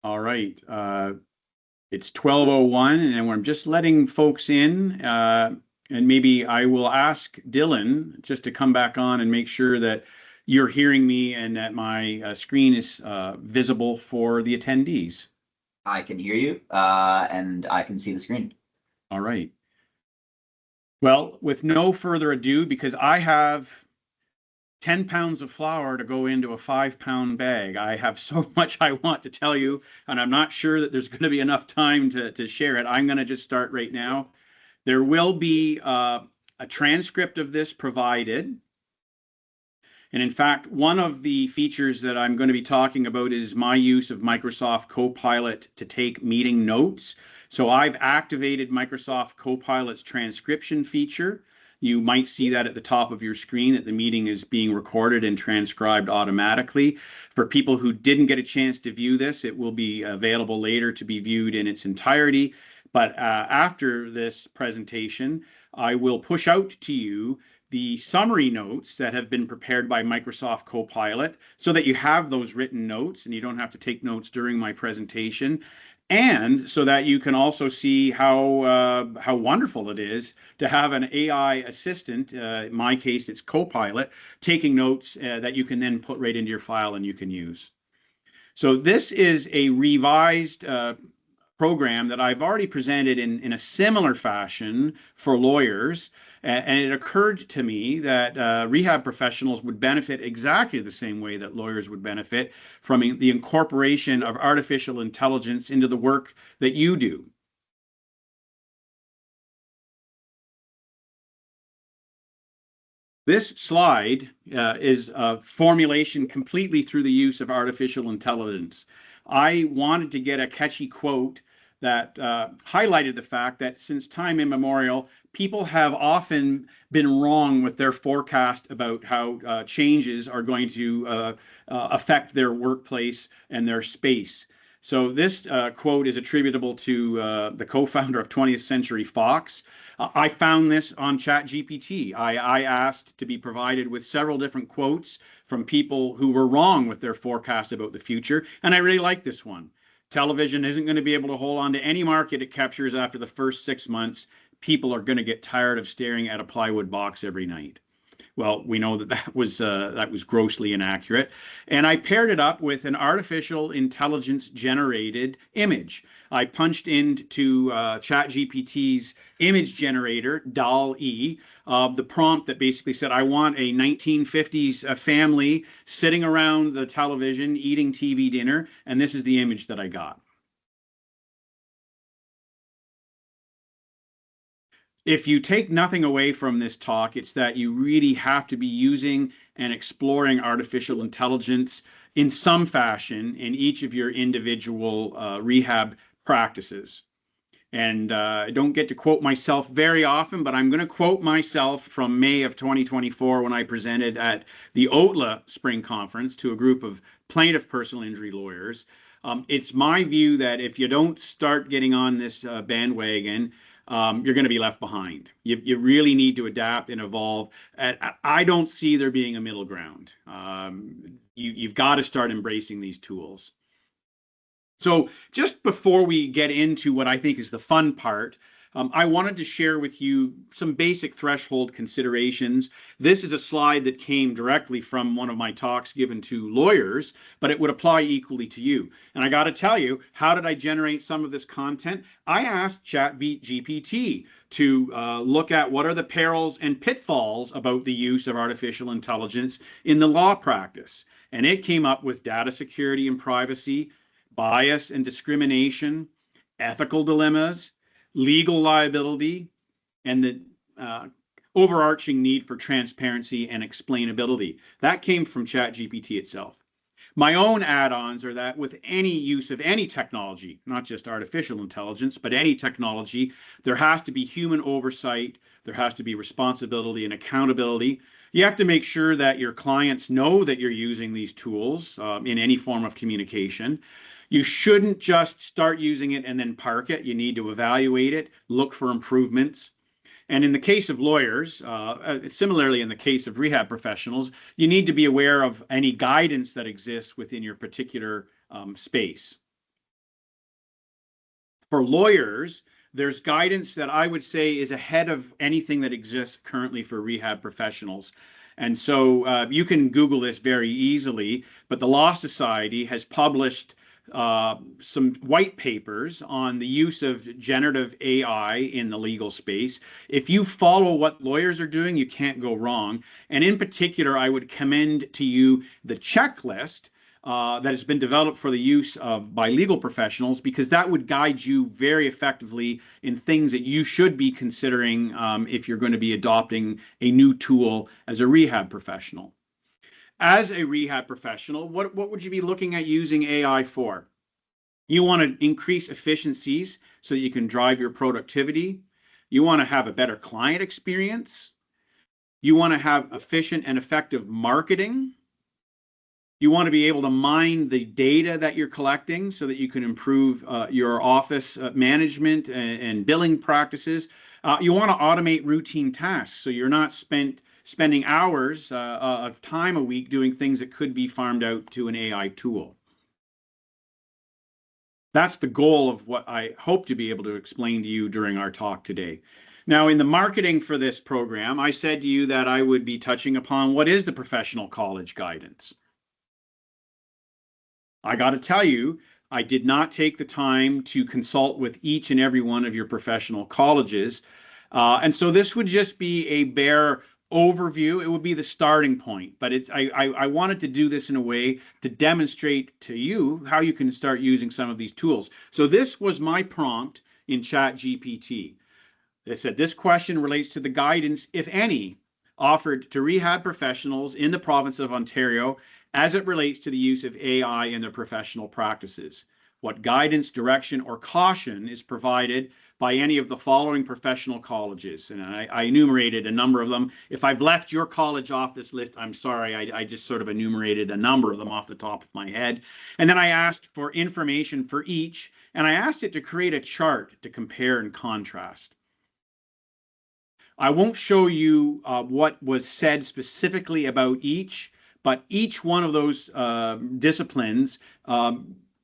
All right. It's 12:01 and I'm just letting folks in. And maybe I will ask Dylan just to come back on and make sure that you're hearing me and that my screen is visible for the attendees. I can hear you, and I can see the screen. All right. Well, with no further ado, because I have 10 pounds of flour to go into a 5-pound bag. I have so much I want to tell you, and I'm not sure that there's going to be enough time to share it. I'm going to just start right now. There will be a transcript of this provided. And in fact, one of the features that I'm going to be talking about is my use of Microsoft Copilot to take meeting notes. So I've activated Microsoft Copilot's transcription feature. You might see that at the top of your screen that the meeting is being recorded and transcribed automatically. For people who didn't get a chance to view this, it will be available later to be viewed in its entirety. But after this presentation, I will push out to you the summary notes that have been prepared by Microsoft Copilot so that you have those written notes and you don't have to take notes during my presentation. And so that you can also see how wonderful it is to have an AI assistant, in my case, it's Copilot, taking notes that you can then put right into your file and you can use. So this is a revised program that I've already presented in a similar fashion for lawyers. And it occurred to me that rehab professionals would benefit exactly the same way that lawyers would benefit from the incorporation of artificial intelligence into the work that you do. This slide is a formulation completely through the use of artificial intelligence. I wanted to get a catchy quote that highlighted the fact that since time immemorial, people have often been wrong with their forecast about how changes are going to affect their workplace and their space. So this quote is attributable to the co-founder of 20th Century Fox. I found this on ChatGPT. I asked to be provided with several different quotes from people who were wrong with their forecast about the future, and I really like this one. Television isn't going to be able to hold on to any market it captures after the first 6 months. People are going to get tired of staring at a plywood box every night. Well, we know that that was grossly inaccurate. And I paired it up with an artificial intelligence generated image. I punched into ChatGPT's image generator, DAL-E, the prompt that basically said, I want a 1950s family sitting around the television eating TV dinner, and this is the image that I got. If you take nothing away from this talk, it's that you really have to be using and exploring artificial intelligence in some fashion in each of your individual rehab practices. And I don't get to quote myself very often, but I'm going to quote myself from May of 2024 when I presented at the OTLA Spring Conference to a group of plaintiff personal injury lawyers. It's my view that if you don't start getting on this bandwagon, you're going to be left behind. You really need to adapt and evolve. I don't see there being a middle ground. You've got to start embracing these tools. So just before we get into what I think is the fun part, I wanted to share with you some basic threshold considerations. This is a slide that came directly from one of my talks given to lawyers, but it would apply equally to you. And I got to tell you, how did I generate some of this content? I asked ChatGPT to look at what are the perils and pitfalls about the use of artificial intelligence in the law practice. And it came up with data security and privacy, bias and discrimination, ethical dilemmas, legal liability, and the overarching need for transparency and explainability. That came from ChatGPT itself. My own add-ons are that with any use of any technology, not just artificial intelligence, but any technology, there has to be human oversight, there has to be responsibility and accountability. You have to make sure that your clients know that you're using these tools in any form of communication. You shouldn't just start using it and then park it. You need to evaluate it, look for improvements. And in the case of lawyers, similarly in the case of rehab professionals, you need to be aware of any guidance that exists within your particular space. For lawyers, there's guidance that I would say is ahead of anything that exists currently for rehab professionals. And so you can Google this very easily, but the Law Society has published some white papers on the use of generative AI in the legal space. If you follow what lawyers are doing, you can't go wrong. And in particular, I would commend to you the checklist that has been developed for the use of by legal professionals, because that would guide you very effectively in things that you should be considering if you're going to be adopting a new tool as a rehab professional. As a rehab professional, what would you be looking at using AI for? You want to increase efficiencies so that you can drive your productivity. You want to have a better client experience. You want to have efficient and effective marketing. You want to be able to mine the data that you're collecting so that you can improve your office management and billing practices. You want to automate routine tasks so you're not spending hours of time a week doing things that could be farmed out to an AI tool. That's the goal of what I hope to be able to explain to you during our talk today. Now, in the marketing for this program, I said to you that I would be touching upon what is the professional college guidance. I got to tell you, I did not take the time to consult with each and every one of your professional colleges. And so this would just be a bare overview. It would be the starting point. But I wanted to do this in a way to demonstrate to you how you can start using some of these tools. So this was my prompt in ChatGPT. It said, this question relates to the guidance, if any, offered to rehab professionals in the province of Ontario as it relates to the use of AI in their professional practices. What guidance, direction, or caution is provided by any of the following professional colleges? And I enumerated a number of them. If I've left your college off this list, I'm sorry. I just sort of enumerated a number of them off the top of my head. And then I asked for information for each, and I asked it to create a chart to compare and contrast. I won't show you what was said specifically about each, but each one of those disciplines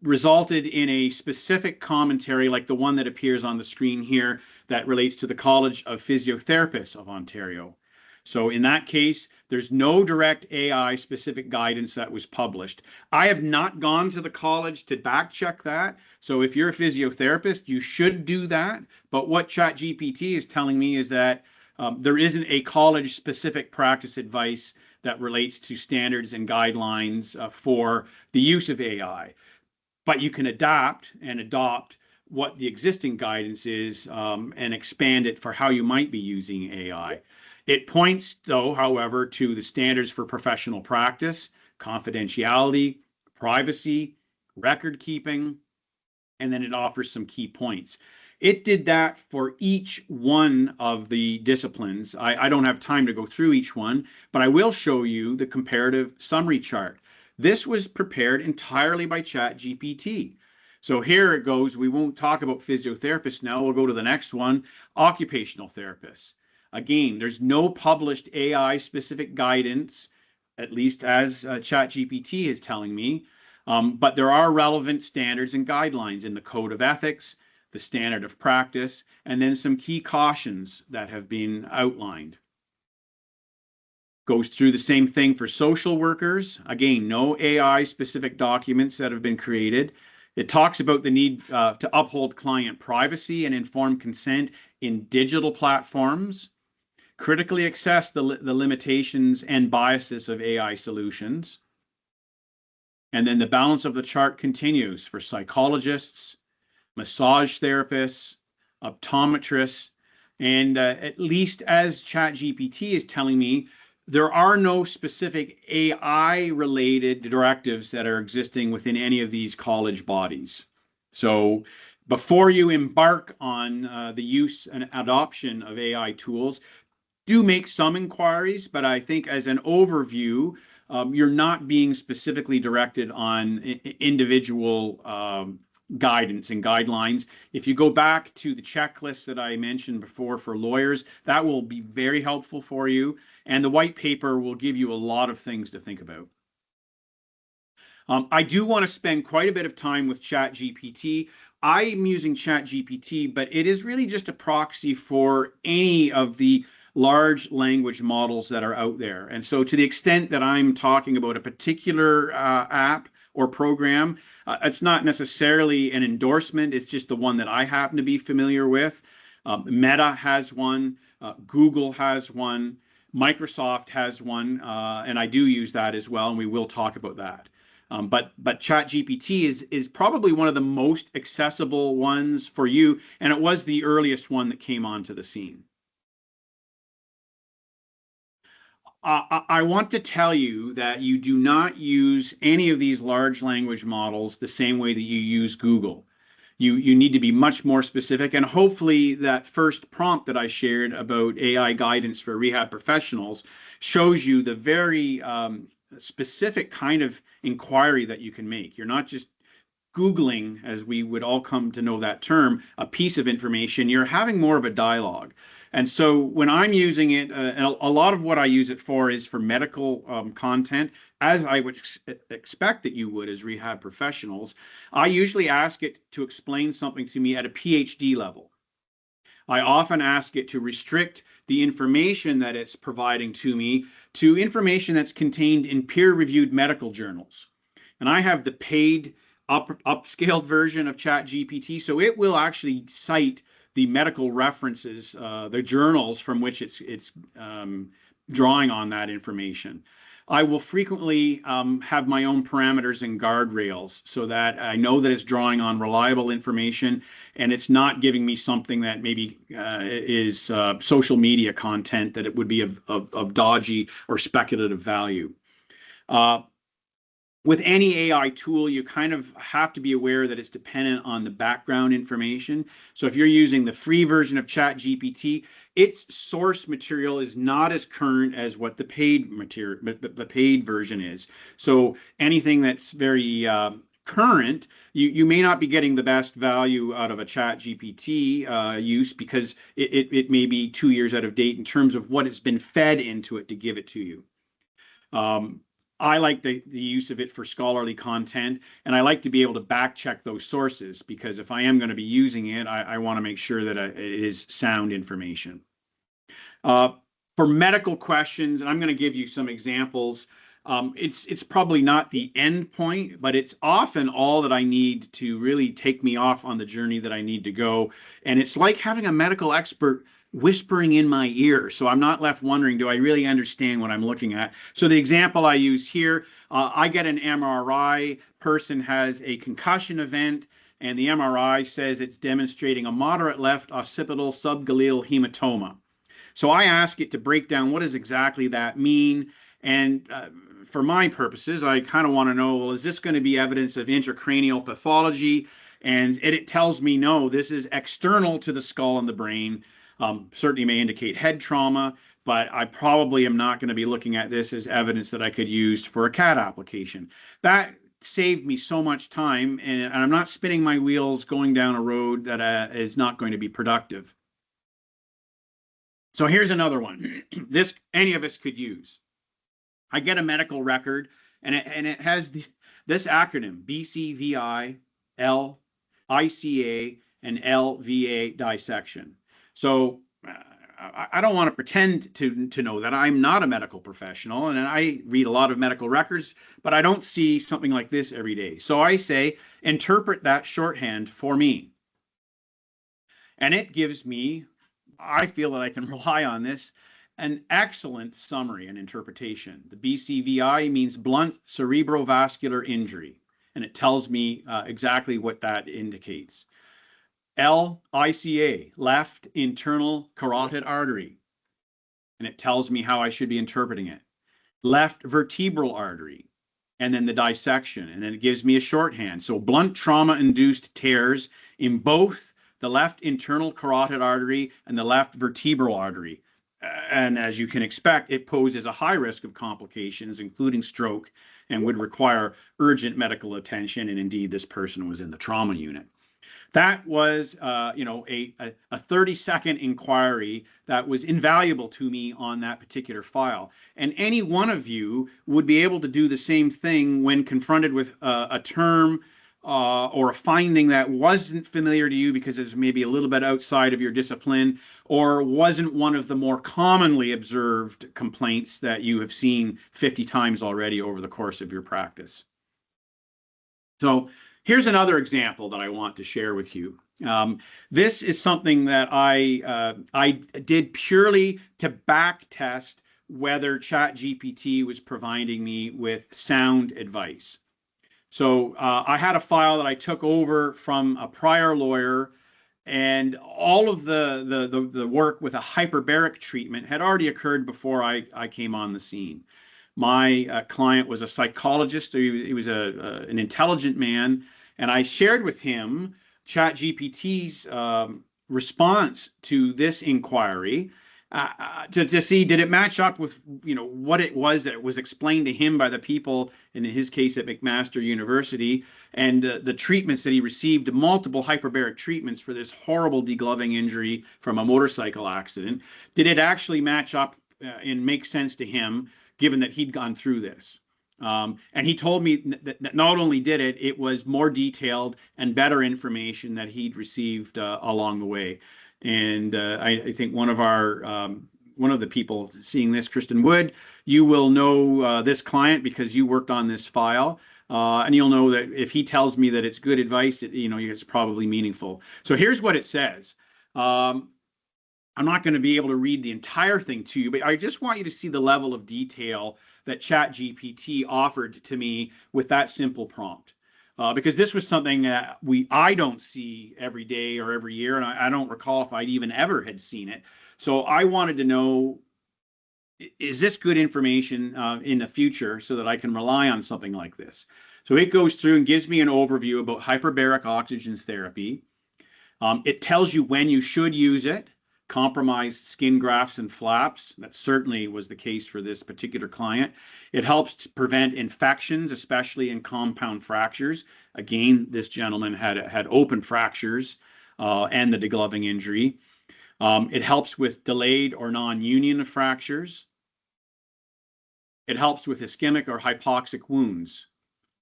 resulted in a specific commentary like the one that appears on the screen here that relates to the College of Physiotherapists of Ontario. So in that case, there's no direct AI specific guidance that was published. I have not gone to the college to back check that. So if you're a physiotherapist, you should do that. But what ChatGPT is telling me is that there isn't a college-specific practice advice that relates to standards and guidelines for the use of AI. But you can adapt and adopt what the existing guidance is and expand it for how you might be using AI. It points, though, however, to the standards for professional practice, confidentiality, privacy, record keeping, and then it offers some key points. It did that for each one of the disciplines. I don't have time to go through each one, but I will show you the comparative summary chart. This was prepared entirely by ChatGPT. So here it goes. We won't talk about physiotherapists now. We'll go to the next one, occupational therapists. Again, there's no published AI-specific guidance, at least as ChatGPT is telling me, but there are relevant standards and guidelines in the Code of Ethics, the Standard of Practice, and then some key cautions that have been outlined. Goes through the same thing for social workers. Again, no AI-specific documents that have been created. It talks about the need to uphold client privacy and informed consent in digital platforms, critically assess the limitations and biases of AI solutions. And then the balance of the chart continues for psychologists, massage therapists, optometrists, and at least as ChatGPT is telling me, there are no specific AI-related directives that are existing within any of these college bodies. So before you embark on the use and adoption of AI tools, do make some inquiries, but I think as an overview, you're not being specifically directed on individual guidance and guidelines. If you go back to the checklist that I mentioned before for lawyers, that will be very helpful for you. And the white paper will give you a lot of things to think about. I do want to spend quite a bit of time with ChatGPT I'm using ChatGPT, but it is really just a proxy for any of the large language models that are out there. And so, to the extent that I'm talking about a particular app or program, it's not necessarily an endorsement. It's just the one that I happen to be familiar with. Meta has one, Google has one, Microsoft has one, and I do use that as well, and we will talk about that. But ChatGPT is probably one of the most accessible ones for you, and it was the earliest one that came onto the scene. I want to tell you that you do not use any of these large language models the same way that you use Google. You need to be much more specific, and hopefully that first prompt that I shared about AI guidance for rehab professionals shows you the very specific kind of inquiry that you can make. You're not just Googling, as we would all come to know that term, a piece of information. You're having more of a dialogue. And so when I'm using it, a lot of what I use it for is for medical content, as I would expect that you would as rehab professionals. I usually ask it to explain something to me at a PhD level. I often ask it to restrict the information that it's providing to me to information that's contained in peer-reviewed medical journals. And I have the paid upscaled version of ChatGPT, so it will actually cite the medical references, the journals from which it's drawing on that information. I will frequently have my own parameters and guardrails so that I know that it's drawing on reliable information and it's not giving me something that maybe is social media content that it would be of dodgy or speculative value. With any AI tool, you kind of have to be aware that it's dependent on the background information. So if you're using the free version of ChatGPT, its source material is not as current as what the paid material, the paid version is. So anything that's very current, you may not be getting the best value out of a ChatGPT use because it may be 2 years out of date in terms of what has been fed into it to give it to you. I like the use of it for scholarly content, and I like to be able to back check those sources because if I am going to be using it, I want to make sure that it is sound information. For medical questions, and I'm going to give you some examples, it's probably not the end point, but it's often all that I need to really take me off on the journey that I need to go. And it's like having a medical expert whispering in my ear. So I'm not left wondering, do I really understand what I'm looking at? So the example I use here, I get an MRI, person has a concussion event, and the MRI says it's demonstrating a moderate left occipital subgaleal hematoma. So I ask it to break down what does exactly that mean. And for my purposes, I kind of want to know, well, is this going to be evidence of intracranial pathology? And it tells me, no, this is external to the skull and the brain. Certainly may indicate head trauma, but I probably am not going to be looking at this as evidence that I could use for a CAT application. That saved me so much time, and I'm not spinning my wheels going down a road that is not going to be productive. So here's another one. This any of us could use. I get a medical record, and it has this acronym: BCVI, L, ICA, and LVA dissection. So I don't want to pretend to know that. I'm not a medical professional, and I read a lot of medical records, but I don't see something like this every day. So I say, interpret that shorthand for me. And it gives me, I feel that I can rely on this, an excellent summary and interpretation. The BCVI means blunt cerebrovascular injury, and it tells me exactly what that indicates. LICA, left internal carotid artery, and it tells me how I should be interpreting it. Left vertebral artery, and then the dissection, and then it gives me a shorthand. So blunt trauma-induced tears in both the left internal carotid artery and the left vertebral artery. And as you can expect, it poses a high risk of complications, including stroke, and would require urgent medical attention. And indeed, this person was in the trauma unit. That was, a 30-second inquiry that was invaluable to me on that particular file. And any one of you would be able to do the same thing when confronted with a term or a finding that wasn't familiar to you because it's maybe a little bit outside of your discipline, or wasn't one of the more commonly observed complaints that you have seen 50 times already over the course of your practice. So here's another example that I want to share with you. This is something that I did purely to back test whether ChatGPT was providing me with sound advice. So I had a file that I took over from a prior lawyer, and all of the work with a hyperbaric treatment had already occurred before I came on the scene. My client was a psychologist. He was an intelligent man, and I shared with him ChatGPT's response to this inquiry to see did it match up with what it was that was explained to him by the people in his case at McMaster University, and the treatments that he received, multiple hyperbaric treatments for this horrible degloving injury from a motorcycle accident. Did it actually match up and make sense to him, given that he'd gone through this? And he told me that not only did it, it was more detailed and better information that he'd received along the way. And I think one of the people seeing this, Kristen Wood, you will know this client because you worked on this file. And you'll know that if he tells me that it's good advice, it's probably meaningful. So here's what it says. I'm not going to be able to read the entire thing to you, but I just want you to see the level of detail that ChatGPT offered to me with that simple prompt. Because this was something that I don't see every day or every year, and I don't recall if I'd even ever had seen it. So I wanted to know, is this good information in the future so that I can rely on something like this? So it goes through and gives me an overview about hyperbaric oxygen therapy. It tells you when you should use it. Compromised skin grafts and flaps. That certainly was the case for this particular client. It helps to prevent infections, especially in compound fractures. Again, this gentleman had open fractures and the degloving injury. It helps with delayed or non-union fractures. It helps with ischemic or hypoxic wounds,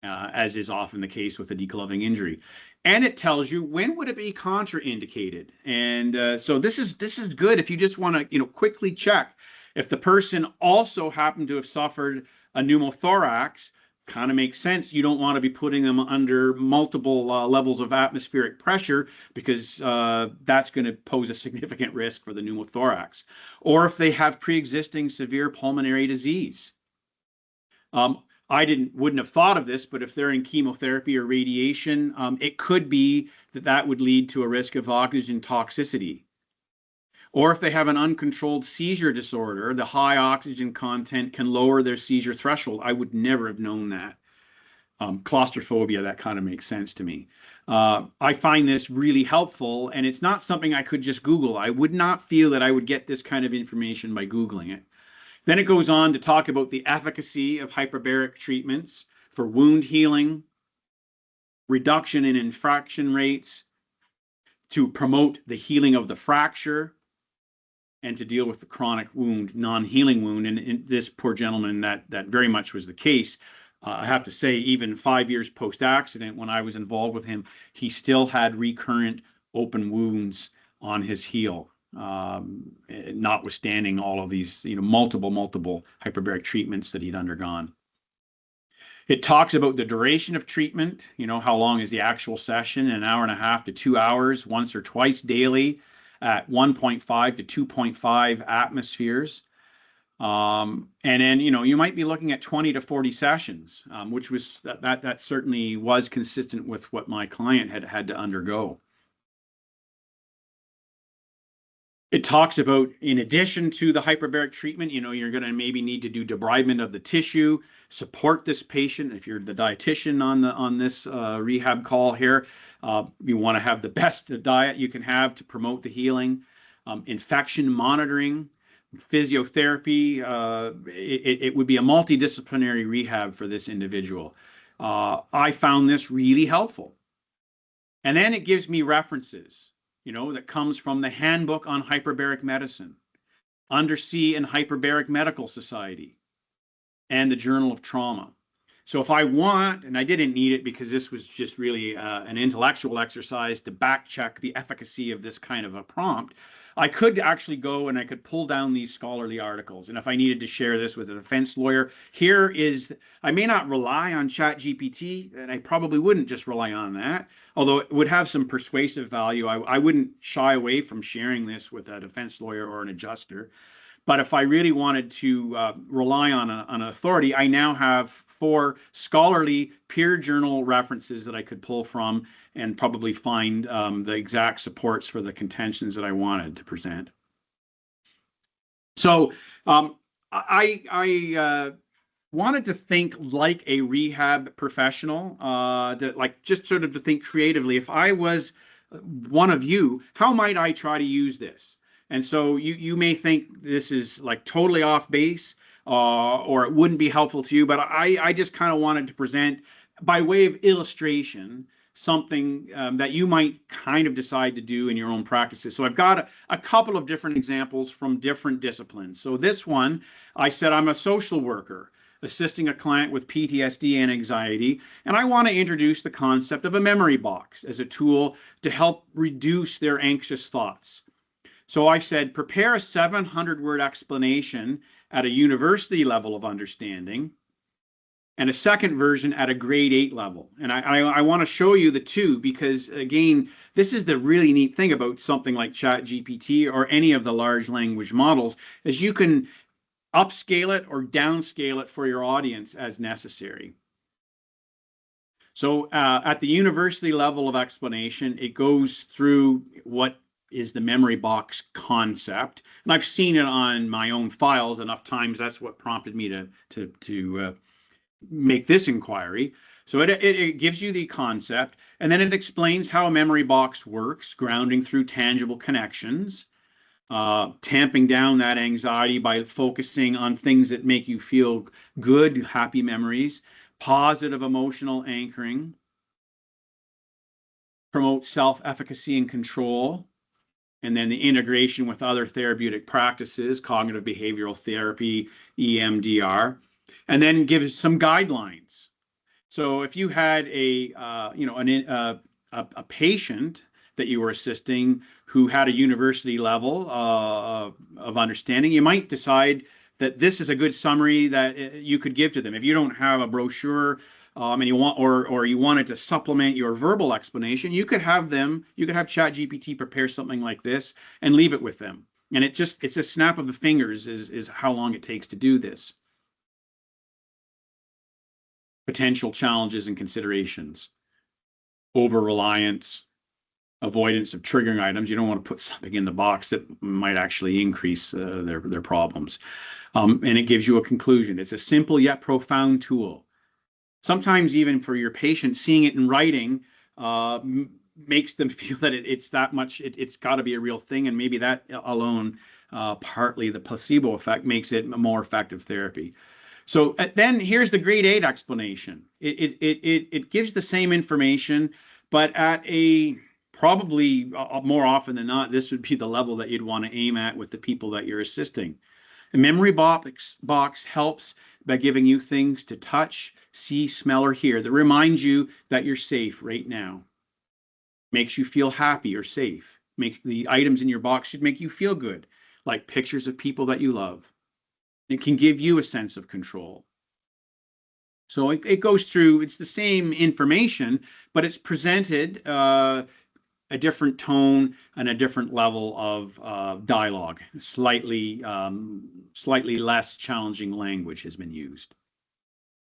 as is often the case with a degloving injury. And it tells you when would it be contraindicated. And so this is good if you just want to quickly check if the person also happened to have suffered a pneumothorax. Kind of makes sense. You don't want to be putting them under multiple levels of atmospheric pressure because that's going to pose a significant risk for the pneumothorax. Or if they have pre-existing severe pulmonary disease. I wouldn't have thought of this, but if they're in chemotherapy or radiation, it could be that would lead to a risk of oxygen toxicity. Or if they have an uncontrolled seizure disorder, the high oxygen content can lower their seizure threshold. I would never have known that. Claustrophobia, that kind of makes sense to me. I find this really helpful, and it's not something I could just Google. I would not feel that I would get this kind of information by Googling it. Then it goes on to talk about the efficacy of hyperbaric treatments for wound healing, reduction in infection rates, to promote the healing of the fracture, and to deal with the chronic wound, non-healing wound. And in this poor gentleman, that very much was the case. I have to say, even 5 years post-accident, when I was involved with him, he still had recurrent open wounds on his heel. Notwithstanding all of these, multiple hyperbaric treatments that he'd undergone. It talks about the duration of treatment, how long is the actual session, an hour and a half to 2 hours, once or twice daily at 1.5 to 2.5 atmospheres. And then, you might be looking at 20 to 40 sessions, which was that certainly was consistent with what my client had to undergo. It talks about, in addition to the hyperbaric treatment, you're going to maybe need to do debridement of the tissue, support this patient. If you're the dietitian on this rehab call here, you want to have the best diet you can have to promote the healing. Infection monitoring, physiotherapy. It would be a multidisciplinary rehab for this individual. I found this really helpful. And then it gives me references, that comes from the Handbook on Hyperbaric Medicine, Undersea and Hyperbaric Medical Society, and the Journal of Trauma. So if I want, and I didn't need it because this was just really an intellectual exercise to back check the efficacy of this kind of a prompt, I could actually go and I could pull down these scholarly articles. And if I needed to share this with a defense lawyer, here is, I may not rely on ChatGPT, and I probably wouldn't just rely on that, although it would have some persuasive value. I wouldn't shy away from sharing this with a defense lawyer or an adjuster. But if I really wanted to rely on an authority, I now have 4 scholarly peer journal references that I could pull from and probably find the exact supports for the contentions that I wanted to present. So I wanted to think like a rehab professional, like just sort of to think creatively. If I was one of you, how might I try to use this? And so you may think this is like totally off base, or it wouldn't be helpful to you, but I just kind of wanted to present by way of illustration something that you might kind of decide to do in your own practices. So I've got a couple of different examples from different disciplines. So this one, I said I'm a social worker assisting a client with PTSD and anxiety, and I want to introduce the concept of a memory box as a tool to help reduce their anxious thoughts. So I said, prepare a 700-word explanation at a university level of understanding and a second version at a grade 8 level. And I want to show you the two because, again, this is the really neat thing about something like ChatGPT or any of the large language models, is you can upscale it or downscale it for your audience as necessary. So at the university level of explanation, it goes through what is the memory box concept. And I've seen it on my own files enough times. That's what prompted me to make this inquiry. So it gives you the concept, and then it explains how a memory box works, grounding through tangible connections, tamping down that anxiety by focusing on things that make you feel good, happy memories, positive emotional anchoring, promote self-efficacy and control, and then the integration with other therapeutic practices, cognitive behavioral therapy, EMDR, and then give some guidelines. So if you had a patient that you were assisting who had a university level of understanding, you might decide that this is a good summary that you could give to them. If you don't have a brochure and you want, or you wanted to supplement your verbal explanation, you could have ChatGPT prepare something like this and leave it with them. And it's a snap of the fingers is how long it takes to do this. Potential challenges and considerations: over-reliance, avoidance of triggering items. You don't want to put something in the box that might actually increase their problems. And it gives you a conclusion. It's a simple yet profound tool. Sometimes even for your patient, seeing it in writing makes them feel that it's that much, it's got to be a real thing. And maybe that alone, partly the placebo effect, makes it a more effective therapy. So then here's the grade 8 explanation. It gives the same information, but at a probably more often than not, this would be the level that you'd want to aim at with the people that you're assisting. The memory box helps by giving you things to touch, see, smell, or hear that reminds you that you're safe right now. Makes you feel happy or safe. The items in your box should make you feel good, like pictures of people that you love. It can give you a sense of control. So it goes through, it's the same information, but it's presented a different tone and a different level of dialogue. Slightly less challenging language has been used.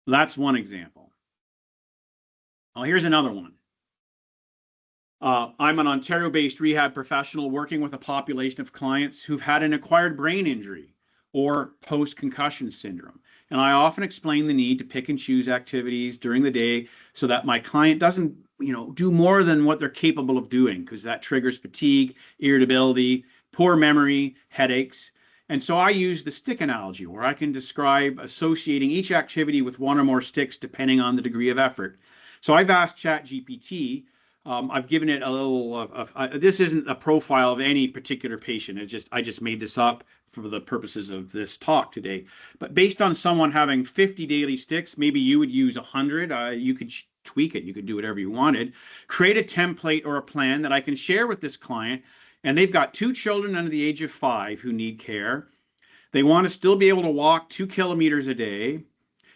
That's one example. Well, here's another one. I'm an Ontario-based rehab professional working with a population of clients who've had an acquired brain injury or post-concussion syndrome. And I often explain the need to pick and choose activities during the day so that my client doesn't, do more than what they're capable of doing, because that triggers fatigue, irritability, poor memory, headaches. And so I use the stick analogy, where I can describe associating each activity with one or more sticks depending on the degree of effort. So I've asked ChatGPT I've given it a little this isn't a profile of any particular patient. I just made this up for the purposes of this talk today. But based on someone having 50 daily sticks, maybe you would use 100. You could tweak it. You could do whatever you wanted. Create a template or a plan that I can share with this client. And they've got 2 children under the age of 5 who need care. They want to still be able to walk 2 kilometers a day.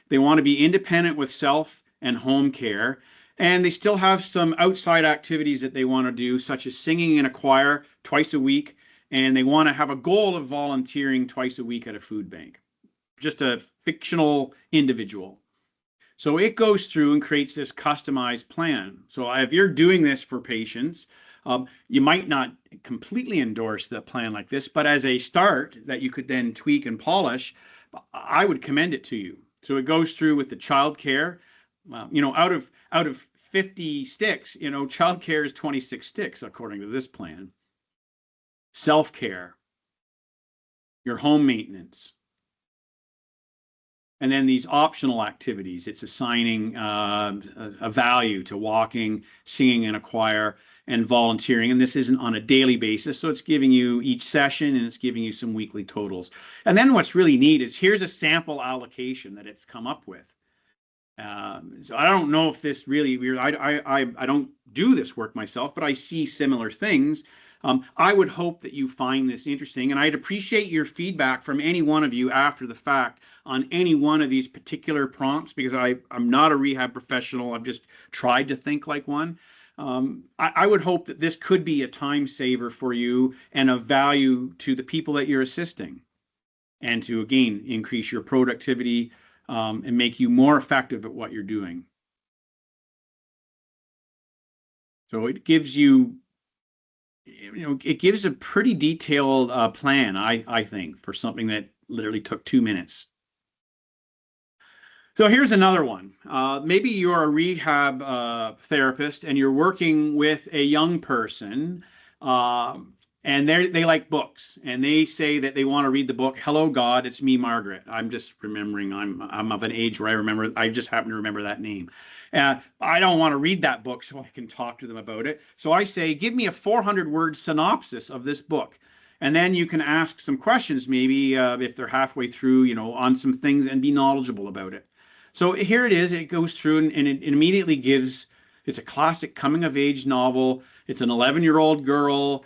They want to be independent with self and home care. And they still have some outside activities that they want to do, such as singing in a choir twice a week. And they want to have a goal of volunteering twice a week at a food bank. Just a fictional individual. So it goes through and creates this customized plan. So if you're doing this for patients, you might not completely endorse the plan like this, but as a start that you could then tweak and polish, I would commend it to you. So it goes through with the child care. Out of 50 sticks, child care is 26 sticks according to this plan. Self-care, your home maintenance, and then these optional activities. It's assigning a value to walking, singing in a choir, and volunteering. And this isn't on a daily basis. So it's giving you each session and it's giving you some weekly totals. And then what's really neat is here's a sample allocation that it's come up with. So I don't know if this really, I don't do this work myself, but I see similar things. I would hope that you find this interesting, and I'd appreciate your feedback from any one of you after the fact on any one of these particular prompts, because I'm not a rehab professional. I've just tried to think like one. I would hope that this could be a time saver for you and of value to the people that you're assisting, and to, again, increase your productivity and make you more effective at what you're doing. So it gives you, it gives a pretty detailed plan, I think, for something that literally took 2 minutes. So here's another one. Maybe you're a rehab therapist and you're working with a young person, and they like books, and they say that they want to read the book Hello God, It's Me, Margaret. I'm just remembering, I'm of an age where I just happen to remember that name. I don't want to read that book so I can talk to them about it. So I say, give me a 400-word synopsis of this book. And then you can ask some questions, maybe if they're halfway through, on some things, and be knowledgeable about it. So here it is. It goes through and it immediately gives, it's a classic coming of age novel. It's an 11-year-old girl.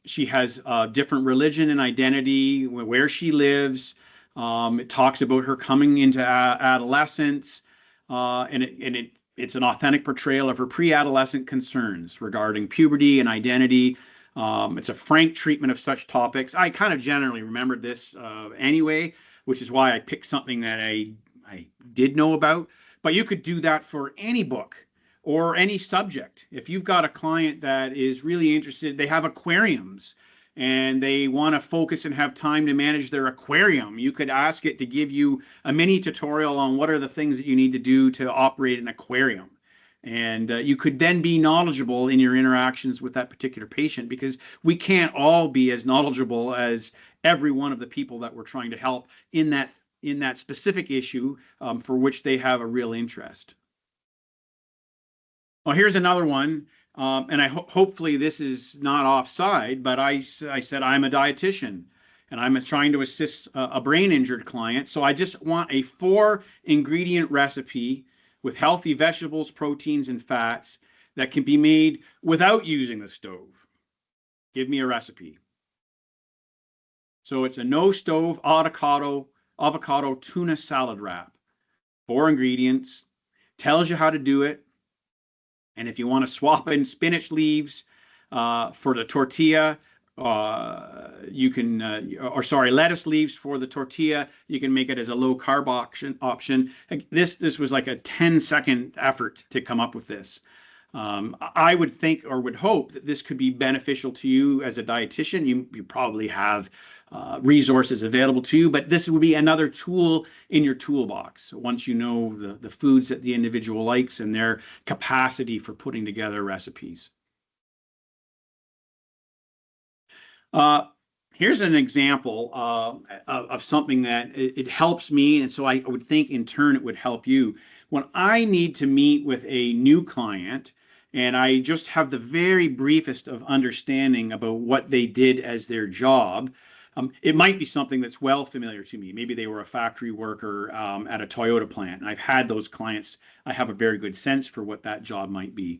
She has a different religion and identity, where she lives. It talks about her coming into adolescence, and it's an authentic portrayal of her pre-adolescent concerns regarding puberty and identity. It's a frank treatment of such topics. I kind of generally remembered this anyway, which is why I picked something that I did know about. But you could do that for any book or any subject. If you've got a client that is really interested, they have aquariums and they want to focus and have time to manage their aquarium, you could ask it to give you a mini tutorial on what are the things that you need to do to operate an aquarium. And you could then be knowledgeable in your interactions with that particular patient, because we can't all be as knowledgeable as every one of the people that we're trying to help in that specific issue for which they have a real interest. Well, here's another one, and hopefully this is not offside, but I said I'm a dietitian, and I'm trying to assist a brain-injured client, so I just want a 4-ingredient recipe with healthy vegetables, proteins, and fats that can be made without using the stove. Give me a recipe. So it's a no-stove avocado tuna salad wrap. 4 ingredients, tells you how to do it. And if you want to swap in spinach leaves for the tortilla, you can, lettuce leaves for the tortilla, you can make it as a low carb option. This was like a 10-second effort to come up with this. I would think or would hope that this could be beneficial to you as a dietitian. You probably have resources available to you, but this would be another tool in your toolbox once you know the foods that the individual likes and their capacity for putting together recipes. Here's an example of something that it helps me, and so I would think in turn it would help you. When I need to meet with a new client and I just have the very briefest of understanding about what they did as their job. It might be something that's well familiar to me. Maybe they were a factory worker at a Toyota plant. And I've had those clients. I have a very good sense for what that job might be.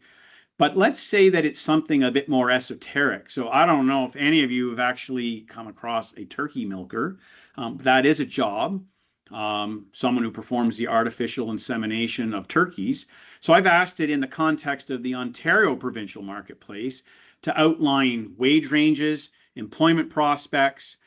But let's say that it's something a bit more esoteric. So I don't know if any of you have actually come across a turkey milker. That is a job, someone who performs the artificial insemination of turkeys. So I've asked it in the context of the Ontario provincial marketplace to outline wage ranges, employment prospects,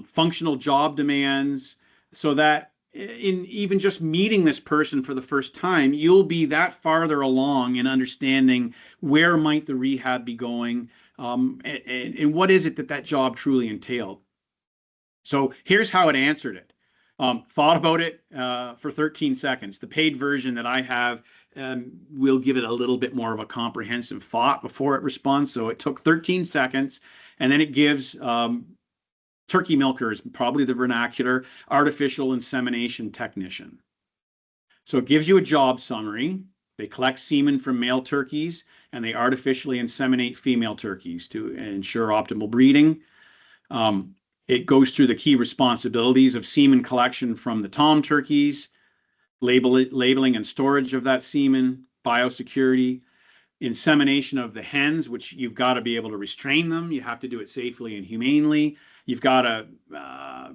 functional job demands, so that in even just meeting this person for the first time, you'll be that farther along in understanding where might the rehab be going, and what is it that that job truly entailed. So here's how it answered it. Thought about it for 13 seconds. The paid version that I have will give it a little bit more of a comprehensive thought before it responds. So it took 13 seconds, and then it gives turkey milker is probably the vernacular, artificial insemination technician. So it gives you a job summary. They collect semen from male turkeys and they artificially inseminate female turkeys to ensure optimal breeding. It goes through the key responsibilities of semen collection from the tom turkeys, labeling and storage of that semen, biosecurity, insemination of the hens, which you've got to be able to restrain them. You have to do it safely and humanely. You've got to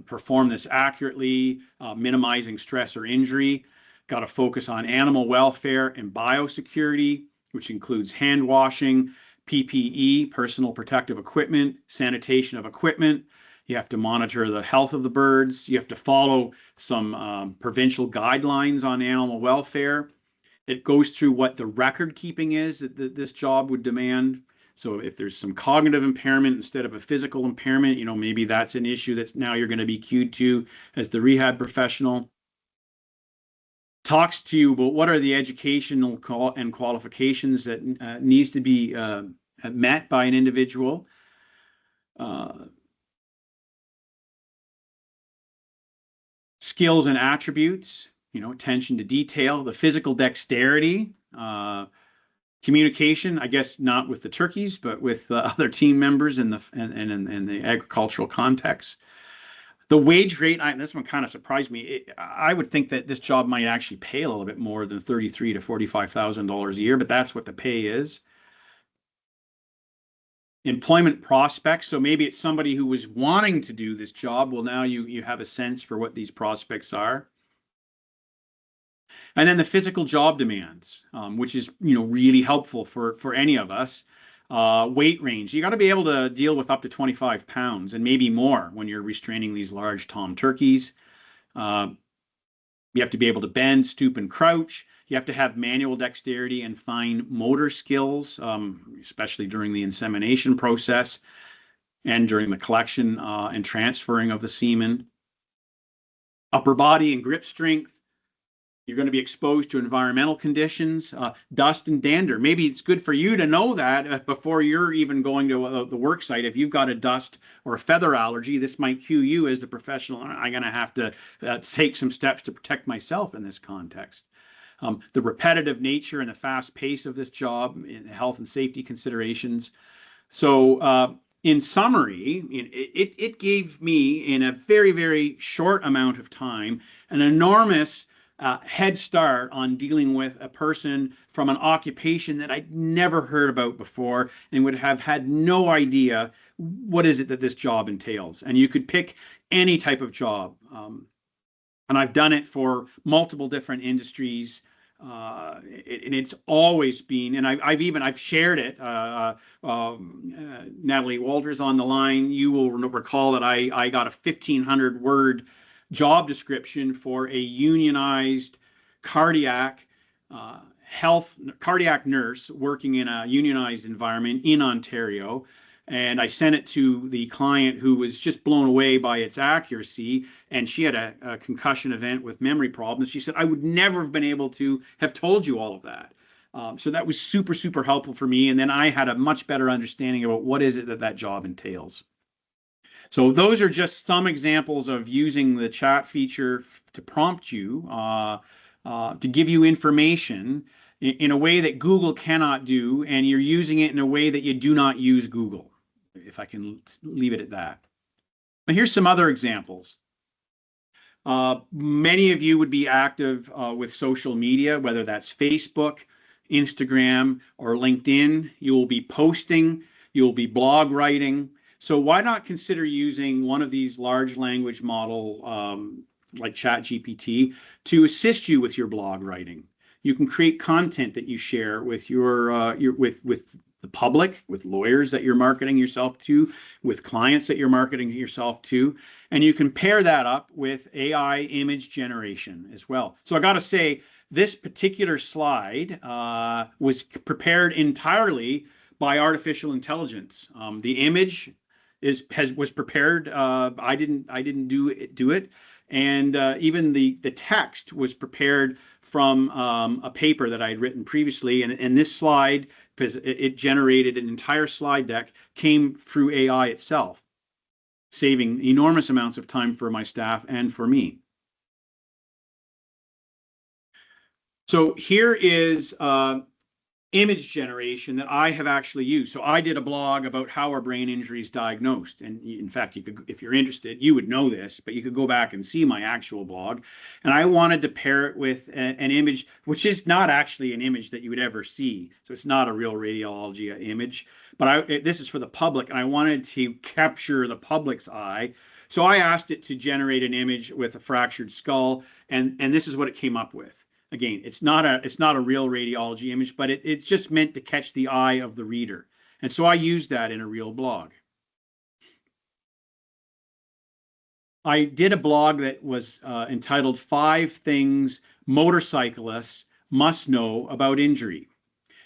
perform this accurately, minimizing stress or injury. Got to focus on animal welfare and biosecurity, which includes hand washing, PPE, personal protective equipment, sanitation of equipment. You have to monitor the health of the birds. You have to follow some provincial guidelines on animal welfare. It goes through what the record keeping is that this job would demand. So if there's some cognitive impairment instead of a physical impairment, maybe that's an issue that now you're going to be cued to as the rehab professional. Talks to you about what are the educational and qualifications that needs to be met by an individual. Skills and attributes, attention to detail, the physical dexterity, communication, I guess not with the turkeys, but with other team members in the agricultural context. The wage rate, this one kind of surprised me. I would think that this job might actually pay a little bit more than $33,000 to $45,000 a year, but that's what the pay is. Employment prospects. So maybe it's somebody who was wanting to do this job. Well, now you have a sense for what these prospects are. And then the physical job demands, which is really helpful for any of us. Weight range. You got to be able to deal with up to 25 pounds and maybe more when you're restraining these large tom turkeys. You have to be able to bend, stoop, and crouch. You have to have manual dexterity and fine motor skills, especially during the insemination process and during the collection and transferring of the semen. Upper body and grip strength. You're going to be exposed to environmental conditions, dust and dander. Maybe it's good for you to know that before you're even going to the work site. If you've got a dust or a feather allergy, this might cue you as the professional. I'm going to have to take some steps to protect myself in this context. The repetitive nature and the fast pace of this job, in health and safety considerations. So in summary, it gave me, in a very, very short amount of time, an enormous head start on dealing with a person from an occupation that I'd never heard about before and would have had no idea what is it that this job entails. And you could pick any type of job. And I've done it for multiple different industries. And it's always been, and I've shared it. Natalie Walters on the line. You will recall that I got a 1,500 word job description for a unionized cardiac nurse working in a unionized environment in Ontario. And I sent it to the client, who was just blown away by its accuracy. And she had a concussion event with memory problems. She said, I would never have been able to have told you all of that. So that was super, super helpful for me. And then I had a much better understanding about what is it that job entails. So those are just some examples of using the chat feature to prompt you, to give you information. in a way that Google cannot do, and you're using it in a way that you do not use Google, if I can leave it at that. Now, here's some other examples. Many of you would be active with social media, whether that's Facebook, Instagram, or LinkedIn. You will be posting, you will be blog writing. So why not consider using one of these large language model like ChatGPT to assist you with your blog writing? You can create content that you share with your with the public, with lawyers that you're marketing yourself to, with clients that you're marketing yourself to, and you can pair that up with AI image generation as well. So I got to say, this particular slide was prepared entirely by artificial intelligence. The image was prepared. I didn't do it, and even the text was prepared from a paper that I had written previously. And this slide, because it generated an entire slide deck, came through AI itself, saving enormous amounts of time for my staff and for me. So here is image generation that I have actually used. So I did a blog about how are brain injuries diagnosed. And in fact, you could, if you're interested, you would know this, but you could go back and see my actual blog. And I wanted to pair it with an image, which is not actually an image that you would ever see. So it's not a real radiology image, but this is for the public, and I wanted to capture the public's eye. So I asked it to generate an image with a fractured skull, and this is what it came up with. Again, it's not a real radiology image, but it's just meant to catch the eye of the reader. And so I used that in a real blog. I did a blog that was entitled 5 Things Motorcyclists Must Know About Injury.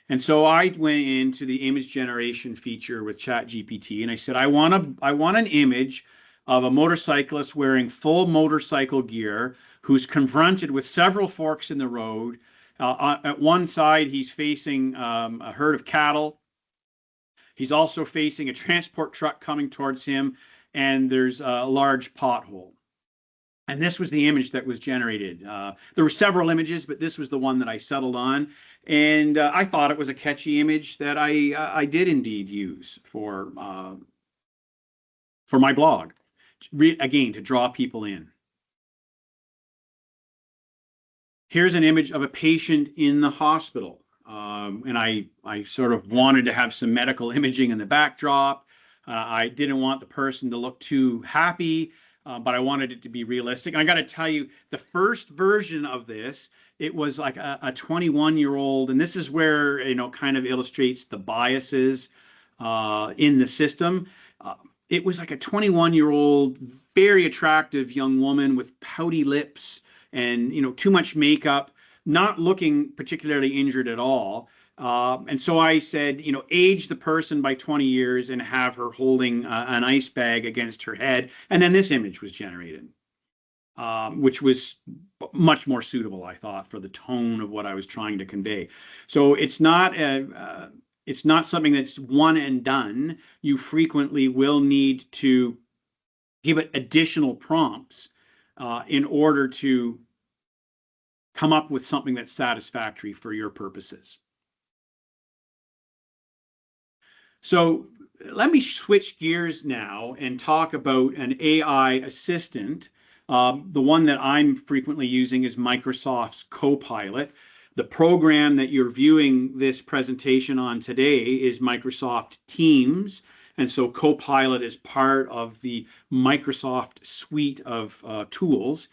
And so I went into the image generation feature with ChatGPT, and I said, I want an image of a motorcyclist wearing full motorcycle gear who's confronted with several forks in the road. At one side, he's facing a herd of cattle. He's also facing a transport truck coming towards him, and there's a large pothole. And this was the image that was generated. There were several images, but this was the one that I settled on. And I thought it was a catchy image that I did indeed use for my blog. Again, to draw people in. Here's an image of a patient in the hospital. And I sort of wanted to have some medical imaging in the backdrop. I didn't want the person to look too happy, but I wanted it to be realistic. And I got to tell you, the first version of this, it was like a 21-year-old, and this is where, kind of illustrates the biases in the system. It was like a 21-year-old, very attractive young woman with pouty lips and, too much makeup, not looking particularly injured at all. And so I said, age the person by 20 years and have her holding an ice bag against her head. And then this image was generated, which was much more suitable, I thought, for the tone of what I was trying to convey. So it's not something that's one and done. You frequently will need to give it additional prompts in order to come up with something that's satisfactory for your purposes. So let me switch gears now and talk about an AI assistant. The one that I'm frequently using is Microsoft's Copilot. The program that you're viewing this presentation on today is Microsoft Teams. And so Copilot is part of the Microsoft suite of tools.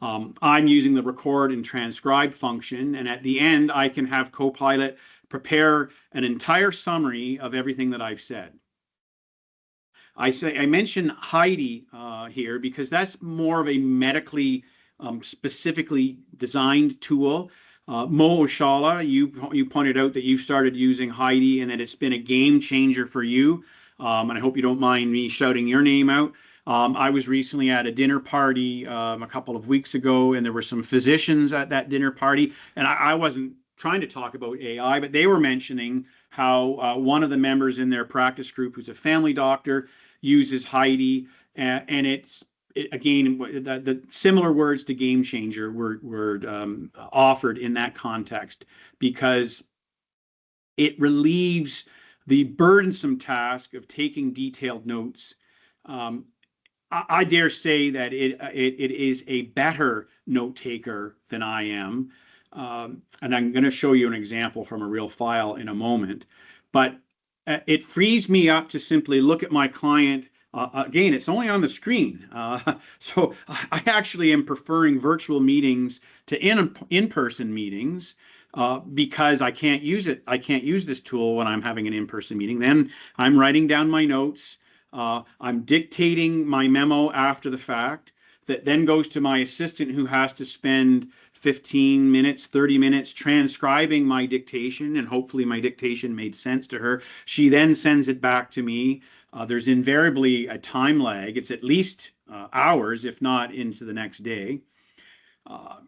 I'm using the record and transcribe function, and at the end, I can have Copilot prepare an entire summary of everything that I've said. I mention Heidi here because that's more of a medically specifically designed tool. Mo Oshala, you pointed out that you've started using Heidi and that it's been a game changer for you. And I hope you don't mind me shouting your name out. I was recently at a dinner party a couple of weeks ago, and there were some physicians at that dinner party. And I wasn't trying to talk about AI, but they were mentioning how one of the members in their practice group, who's a family doctor, uses Heidi, and again, the similar words to game changer were offered in that context because it relieves the burdensome task of taking detailed notes. Um, I dare say that it is a better note taker than I am. And I'm going to show you an example from a real file in a moment. But it frees me up to simply look at my client. Again, it's only on the screen. So I actually am preferring virtual meetings to in-person meetings because I can't use it. I can't use this tool when I'm having an in-person meeting. Then I'm writing down my notes. I'm dictating my memo after the fact that then goes to my assistant who has to spend 15 minutes, 30 minutes transcribing my dictation, and hopefully my dictation made sense to her. She then sends it back to me. There's invariably a time lag. It's at least hours, if not into the next day.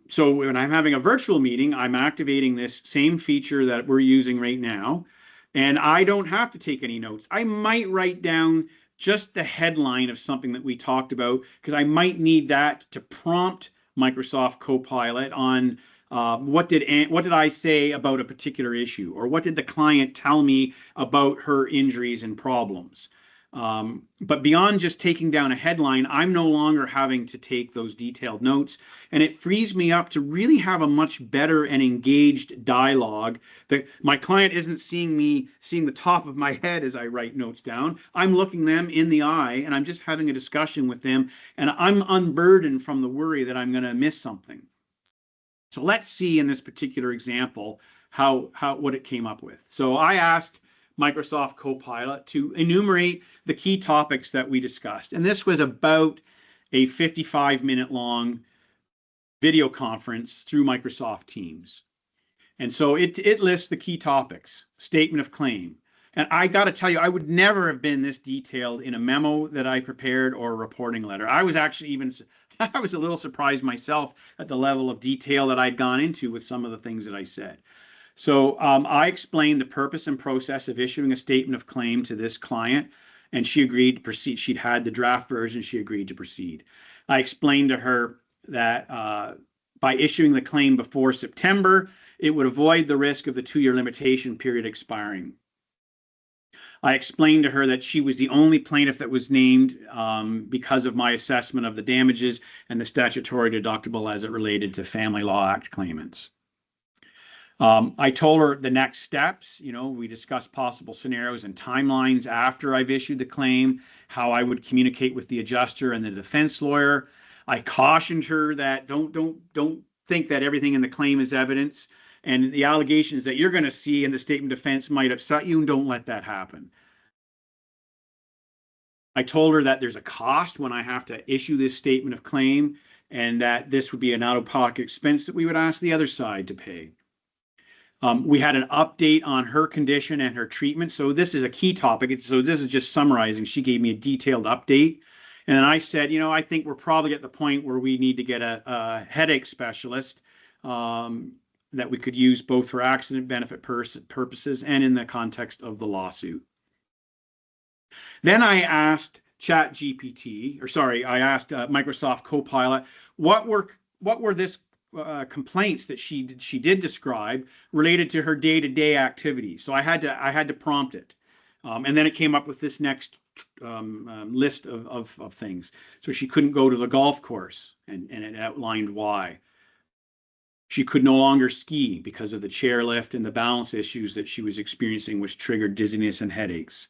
So when I'm having a virtual meeting, I'm activating this same feature that we're using right now, and I don't have to take any notes. I might write down just the headline of something that we talked about because I might need that to prompt Microsoft Copilot on what did I say about a particular issue, or what did the client tell me about her injuries and problems. But beyond just taking down a headline, I'm no longer having to take those detailed notes, and it frees me up to really have a much better and engaged dialogue. My client isn't seeing the top of my head as I write notes down. I'm looking them in the eye, and I'm just having a discussion with them, and I'm unburdened from the worry that I'm going to miss something. So let's see in this particular example what it came up with. So I asked Microsoft Copilot to enumerate the key topics that we discussed. And this was about a 55-minute long video conference through Microsoft Teams. And so it lists the key topics: statement of claim. And I got to tell you, I would never have been this detailed in a memo that I prepared or a reporting letter. I was a little surprised myself at the level of detail that I'd gone into with some of the things that I said. So I explained the purpose and process of issuing a statement of claim to this client, and she agreed to proceed. She'd had the draft version. She agreed to proceed. I explained to her that by issuing the claim before September, it would avoid the risk of the 2-year limitation period expiring. I explained to her that she was the only plaintiff that was named because of my assessment of the damages and the statutory deductible as it related to Family Law Act claimants. I told her the next steps. We discussed possible scenarios and timelines after I've issued the claim, how I would communicate with the adjuster and the defense lawyer. I cautioned her that don't think that everything in the claim is evidence, and the allegations that you're going to see in the statement of defense might upset you, and don't let that happen. I told her that there's a cost when I have to issue this statement of claim, and that this would be an out-of-pocket expense that we would ask the other side to pay. We had an update on her condition and her treatment. So this is a key topic. So this is just summarizing. She gave me a detailed update. And then I said, I think we're probably at the point where we need to get a headache specialist that we could use both for accident benefit purposes and in the context of the lawsuit. Then I asked ChatGPT, I asked Microsoft Copilot, what were this complaints that she did describe related to her day-to-day activities. So I had to prompt it, and then it came up with this next list of things. So she couldn't go to the golf course, and it outlined why. She could no longer ski because of the chairlift and the balance issues that she was experiencing, which triggered dizziness and headaches.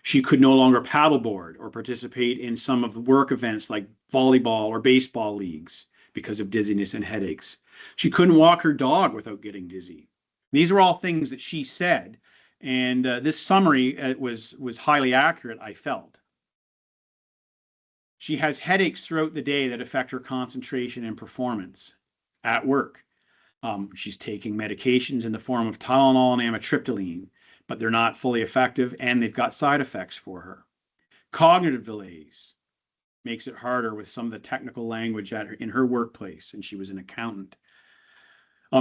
She could no longer paddleboard or participate in some of the work events like volleyball or baseball leagues because of dizziness and headaches. She couldn't walk her dog without getting dizzy. These are all things that she said, and this summary was highly accurate, I felt. She has headaches throughout the day that affect her concentration and performance at work. She's taking medications in the form of Tylenol and amitriptyline, but they're not fully effective, and they've got side effects for her. Cognitive delays makes it harder with some of the technical language in her workplace, and she was an accountant.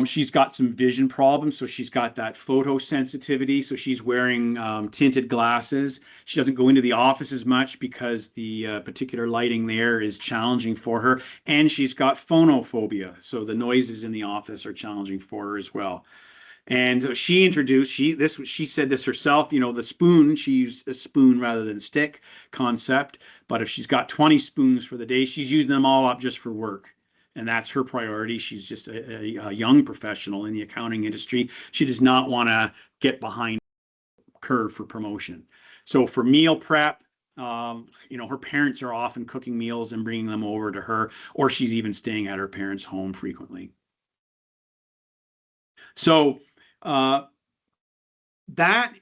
She's got some vision problems, so she's got that photosensitivity. So she's wearing tinted glasses. She doesn't go into the office as much because the particular lighting there is challenging for her. And she's got phonophobia, so the noises in the office are challenging for her as well. And so she said this herself, the spoon, she used a spoon rather than stick concept. But if she's got 20 spoons for the day, she's using them all up just for work. And that's her priority. She's just a young professional in the accounting industry. She does not want to get behind the curve for promotion. So for meal prep, her parents are often cooking meals and bringing them over to her, or she's even staying at her parents' home frequently. So uh, that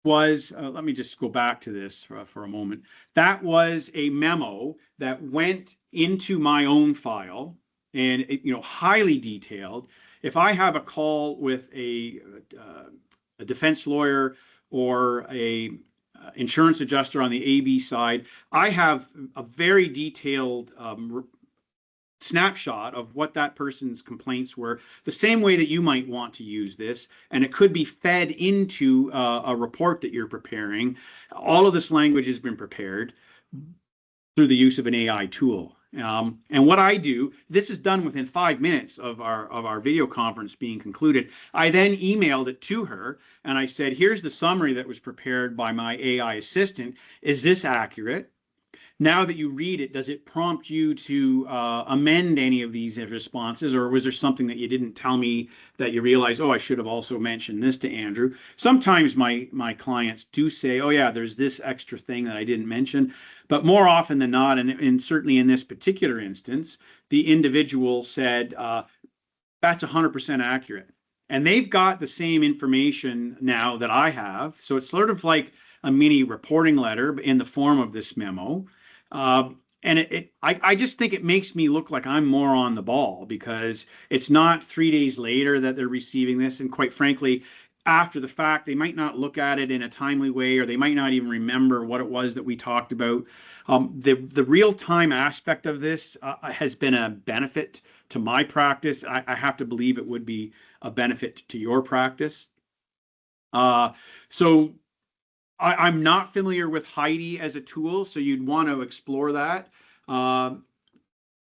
was, let me just go back to this for a moment. That was a memo that went into my own file, and highly detailed. If I have a call with a defense lawyer or a insurance adjuster on the AB side, I have a very detailed snapshot of what that person's complaints were, the same way that you might want to use this. And it could be fed into a report that you're preparing. All of this language has been prepared through the use of an AI tool. And what I do, this is done within 5 minutes of our video conference being concluded. I then emailed it to her and I said, here's the summary that was prepared by my AI assistant. Is this accurate? Now that you read it, does it prompt you to amend any of these responses, or was there something that you didn't tell me that you realized, oh, I should have also mentioned this to Andrew? Sometimes my clients do say, oh yeah, there's this extra thing that I didn't mention, but more often than not, and certainly in this particular instance, the individual said, that's 100% accurate. And they've got the same information now that I have. So it's sort of like a mini reporting letter in the form of this memo. And I just think it makes me look like I'm more on the ball because it's not 3 days later that they're receiving this. And quite frankly, after the fact, they might not look at it in a timely way, or they might not even remember what it was that we talked about. The real-time aspect of this has been a benefit to my practice. I have to believe it would be a benefit to your practice. So I'm not familiar with Heidi as a tool, so you'd want to explore that.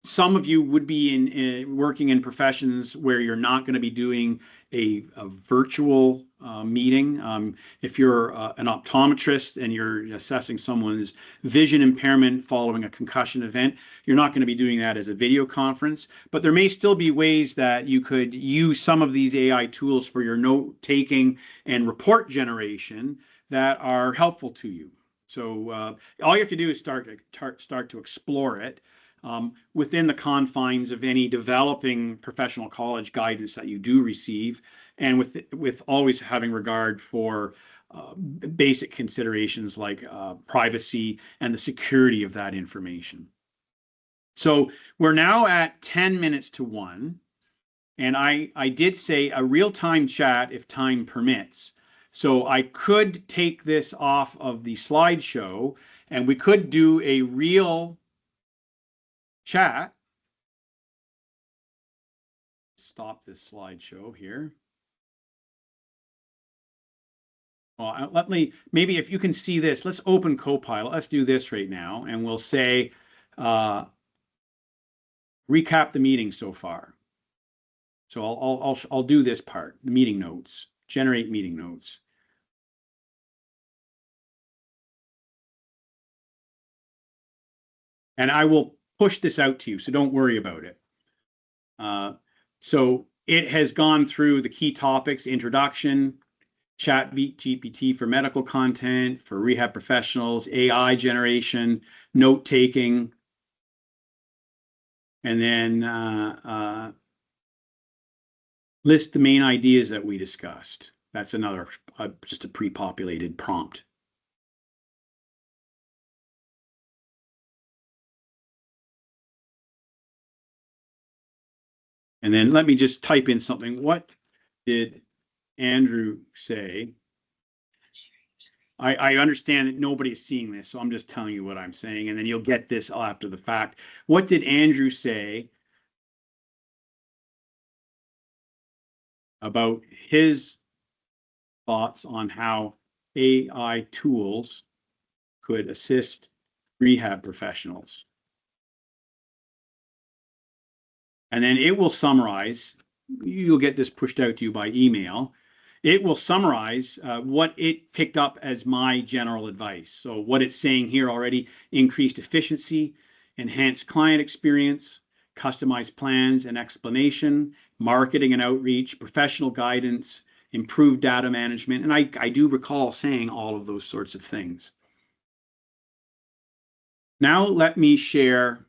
Some of you would be working in professions where you're not going to be doing a virtual meeting. If you're an optometrist and you're assessing someone's vision impairment following a concussion event, you're not going to be doing that as a video conference. But there may still be ways that you could use some of these AI tools for your note taking and report generation that are helpful to you. So all you have to do is start to explore it within the confines of any developing professional college guidance that you do receive, and with always having regard for basic considerations like privacy and the security of that information. So we're now at 10 minutes to 1, and I did say a real-time chat if time permits. So I could take this off of the slideshow and we could do a real chat. Stop this slideshow here. Well, maybe if you can see this, let's open Copilot. Let's do this right now, and we'll say, recap the meeting so far. So I'll do this part, the meeting notes, generate meeting notes. And I will push this out to you, so don't worry about it. So it has gone through the key topics: introduction, ChatGPT for medical content, for rehab professionals, AI generation, note taking, and then list the main ideas that we discussed. That's another, just a pre-populated prompt. And then let me just type in something. What did Andrew say? I understand that nobody is seeing this, so I'm just telling you what I'm saying, and then you'll get this after the fact. What did Andrew say about his thoughts on how AI tools could assist rehab professionals. And then it will summarize, you'll get this pushed out to you by email. It will summarize what it picked up as my general advice. So what it's saying here already: increased efficiency, enhanced client experience, customized plans and explanation, marketing and outreach, professional guidance, improved data management. And I do recall saying all of those sorts of things. Now let me share,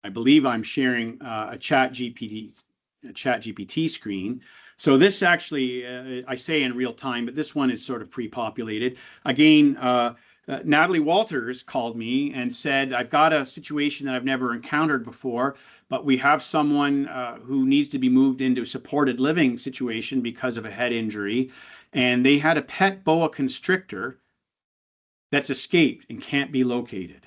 I believe I'm sharing a ChatGPT screen. So this actually, I say in real time, but this one is sort of pre-populated. Again, Natalie Walters called me and said, I've got a situation that I've never encountered before, but we have someone who needs to be moved into a supported living situation because of a head injury. And they had a pet boa constrictor that's escaped and can't be located.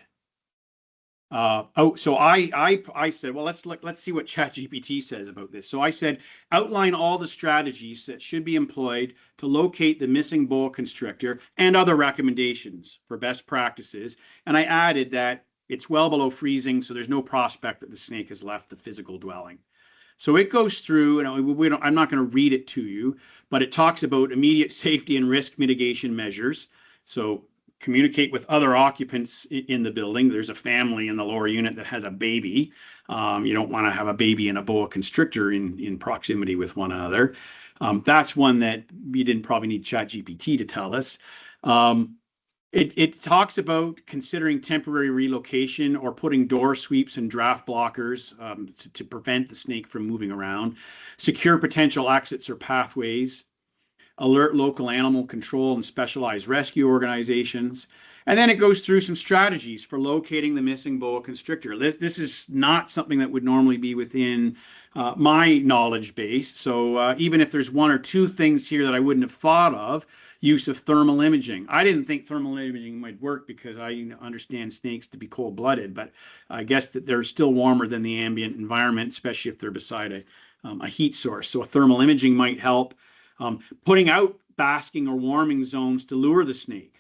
So I said, well, let's see what ChatGPT says about this. So I said, outline all the strategies that should be employed to locate the missing boa constrictor and other recommendations for best practices. And I added that it's well below freezing, so there's no prospect that the snake has left the physical dwelling. So it goes through, and I'm not going to read it to you, but it talks about immediate safety and risk mitigation measures. So communicate with other occupants in the building. There's a family in the lower unit that has a baby. You don't want to have a baby and a boa constrictor in proximity with one another. That's one that we didn't probably need ChatGPT to tell us. It talks about considering temporary relocation or putting door sweeps and draft blockers to prevent the snake from moving around, secure potential exits or pathways, alert local animal control and specialized rescue organizations. And then it goes through some strategies for locating the missing boa constrictor. This is not something that would normally be within my knowledge base. So even if there's one or two things here that I wouldn't have thought of, use of thermal imaging. I didn't think thermal imaging might work because I understand snakes to be cold-blooded, but I guess that they're still warmer than the ambient environment, especially if they're beside a heat source. So a thermal imaging might help. Putting out basking or warming zones to lure the snake,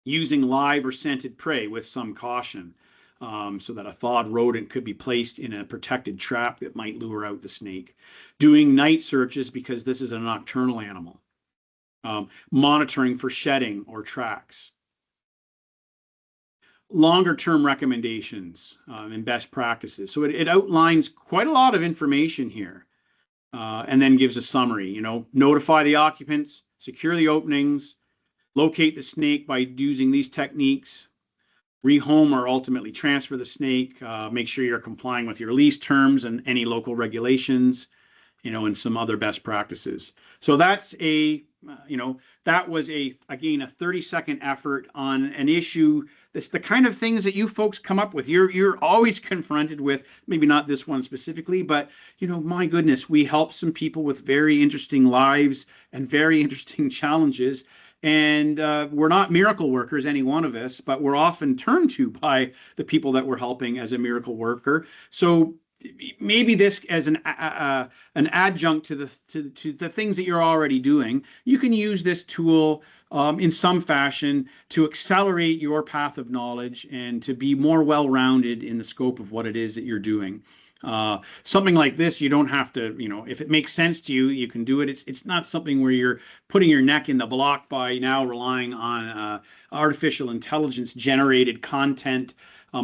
using live or scented prey with some caution, so that a thawed rodent could be placed in a protected trap that might lure out the snake, doing night searches because this is a nocturnal animal, monitoring for shedding or tracks, longer term recommendations and best practices. So it outlines quite a lot of information here. And then gives a summary, notify the occupants, secure the openings, locate the snake by using these techniques, rehome or ultimately transfer the snake, make sure you're complying with your lease terms and any local regulations, and some other best practices. So that's that was again, a 30-second effort on an issue. That's the kind of things that you folks come up with. You're always confronted with, maybe not this one specifically, but my goodness, we help some people with very interesting lives and very interesting challenges. And we're not miracle workers, any one of us, but we're often turned to by the people that we're helping as a miracle worker. So maybe this as an adjunct to the things that you're already doing, you can use this tool in some fashion to accelerate your path of knowledge and to be more well-rounded in the scope of what it is that you're doing. Something like this, you don't have to, if it makes sense to you, you can do it. It's not something where you're putting your neck in the block by now relying on artificial intelligence generated content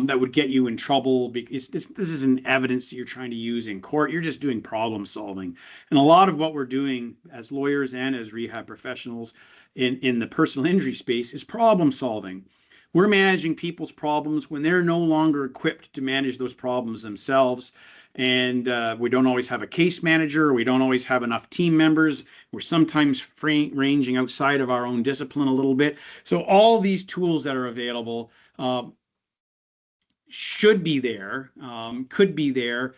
that would get you in trouble, because this isn't evidence that you're trying to use in court. You're just doing problem solving. And a lot of what we're doing as lawyers and as rehab professionals in the personal injury space is problem solving. We're managing people's problems when they're no longer equipped to manage those problems themselves. And we don't always have a case manager. We don't always have enough team members. We're sometimes ranging outside of our own discipline a little bit. So all these tools that are available should be there, could be there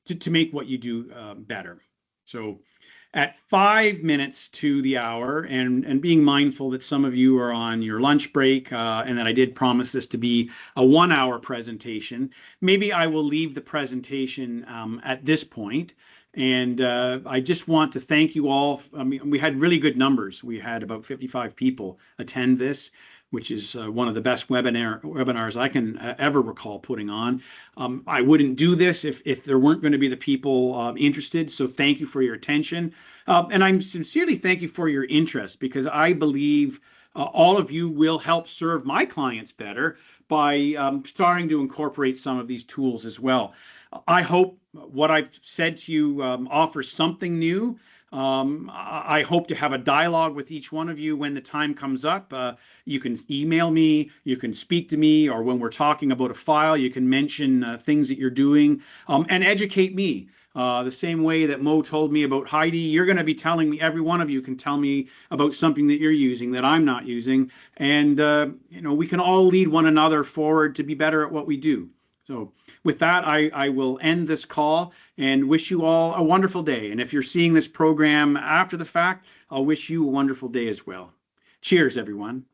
to make what you do better. So at 5 minutes to the hour, and being mindful that some of you are on your lunch break, and that I did promise this to be a 1 hour presentation, maybe I will leave the presentation at this point. And I just want to thank you all. I mean, we had really good numbers. We had about 55 people attend this, which is one of the best webinars I can ever recall putting on. I wouldn't do this if there weren't going to be the people interested. So thank you for your attention. And I'm sincerely thank you for your interest, because I believe all of you will help serve my clients better by starting to incorporate some of these tools as well. I hope what I've said to you offers something new. I hope to have a dialogue with each one of you when the time comes up. You can email me, you can speak to me, or when we're talking about a file, you can mention things that you're doing, and educate me. The same way that Mo told me about Heidi, you're going to be telling me, every one of you can tell me about something that you're using that I'm not using. And, we can all lead one another forward to be better at what we do. So with that, I will end this call and wish you all a wonderful day. And if you're seeing this program after the fact, I'll wish you a wonderful day as well. Cheers, everyone.